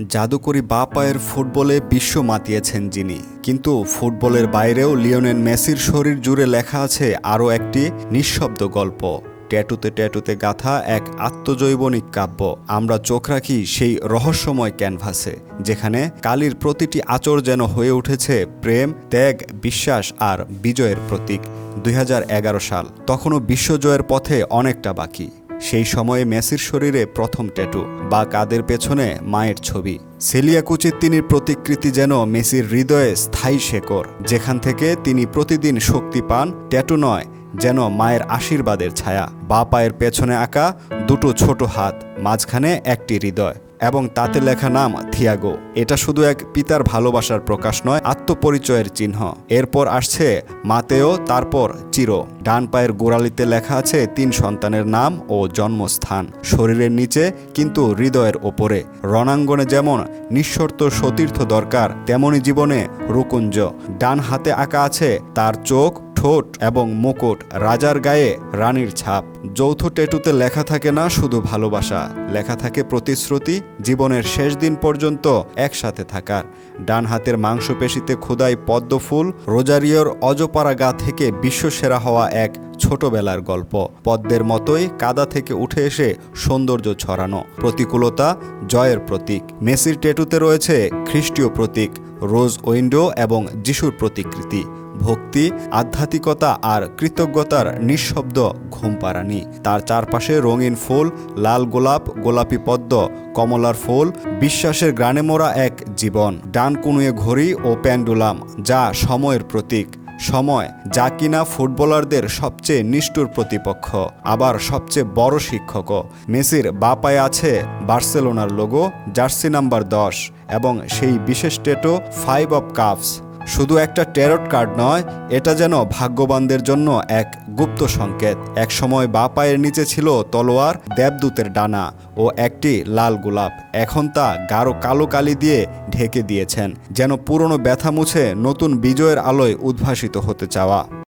জাদুকরী বাঁ পায়ের ফুটবলে বিশ্ব মাতিয়েছেন যিনি। কিন্তু ফুটবলের বাইরেও লিওনেল মেসির শরীর জুড়ে লেখা আছে আরও একটি নিঃশব্দ গল্প। ট্যাটুতে ট্যাটুতে গাঁথা এক আত্মজৈবনিক কাব্য। আমরা চোখ রাখি সেই রহস্যময় ক্যানভাসে, যেখানে কালির প্রতিটি আঁচড় যেন হয়ে উঠেছে প্রেম, ত্যাগ, বিশ্বাস আর বিজয়ের প্রতীক। 2011 সাল, তখনও বিশ্বজয়ের পথে অনেকটা বাকি। সেই সময়ে মেসির শরীরে প্রথম ট্যাটু, বা কাদের পেছনে মায়ের ছবি। সেলিয়া কুচিত্তিনির প্রতিকৃতি যেন মেসির হৃদয়ে স্থায়ী শেকড়, যেখান থেকে তিনি প্রতিদিন শক্তি পান। ট্যাটু নয়, যেন মায়ের আশীর্বাদের ছায়া। বাঁ পায়ের পেছনে আঁকা দুটো ছোট হাত, মাঝখানে একটি হৃদয়, এবং তাতে লেখা নাম থিয়াগো। এটা শুধু এক পিতার ভালোবাসার প্রকাশ নয়, আত্মপরিচয়ের চিহ্ন। এরপর আসছে মাতেও, তারপর চিরো। ডান পায়ের গোড়ালিতে লেখা আছে 3 সন্তানের নাম ও জন্মস্থান, শরীরের নিচে কিন্তু হৃদয়ের ওপরে। রণাঙ্গনে যেমন নিঃশর্ত সতীর্থ দরকার, তেমনি জীবনে রুকুঞ্জ। ডান হাতে আঁকা আছে তার চোখ, ঠোঁট এবং মুকুট, রাজার গায়ে রানীর ছাপ। যৌথ ট্যাটুতে লেখা থাকে না শুধু ভালোবাসা, লেখা থাকে প্রতিশ্রুতি, জীবনের শেষ দিন পর্যন্ত একসাথে থাকার। ডান হাতের মাংসপেশিতে খোদাই পদ্ম ফুল, রোজারিওর অজপাড়া গা থেকে বিশ্বসেরা হওয়া এক ছোটবেলার গল্প। পদ্মের মতোই কাদা থেকে উঠে এসে সৌন্দর্য ছড়ানো। প্রতিকূলতা জয়ের প্রতীক। মেসির ট্যাটুতে রয়েছে খ্রিস্টীয় প্রতীক, রোজ উইন্ডো এবং যিশুর প্রতিকৃতি। ভক্তি, আধ্যাত্মিকতা আর কৃতজ্ঞতার নিঃশব্দ ঘুমপাড়ানি। তার চারপাশে রঙিন ফুল, লাল গোলাপ, গোলাপি পদ্ম, কমলার ফুল, বিশ্বাসের গ্রানে মোড়া এক জীবন। ডান কুনুয়ে ঘড়ি ও প্যান্ডুলাম, যা সময়ের প্রতীক। সময়, যা কিনা ফুটবলারদের সবচেয়ে নিষ্ঠুর প্রতিপক্ষ, আবার সবচেয়ে বড় শিক্ষকও। মেসির বাঁ পায়ে আছে বার্সেলোনার লোগো, জার্সি নাম্বার 10 এবং সেই বিশেষ ট্যাটু 5 অফ কাপস। শুধু একটা ট্যারট কার্ড নয়, এটা যেন ভাগ্যবানদের জন্য এক গুপ্ত সংকেত। একসময় বাঁ পায়ের নিচে ছিল তলোয়ার, দেবদূতের ডানা ও একটি লাল গোলাপ। এখন তা গাঢ় কালো কালি দিয়ে ঢেকে দিয়েছেন, যেন পুরনো ব্যথা মুছে নতুন বিজয়ের আলোয় উদ্ভাসিত হতে চাওয়া।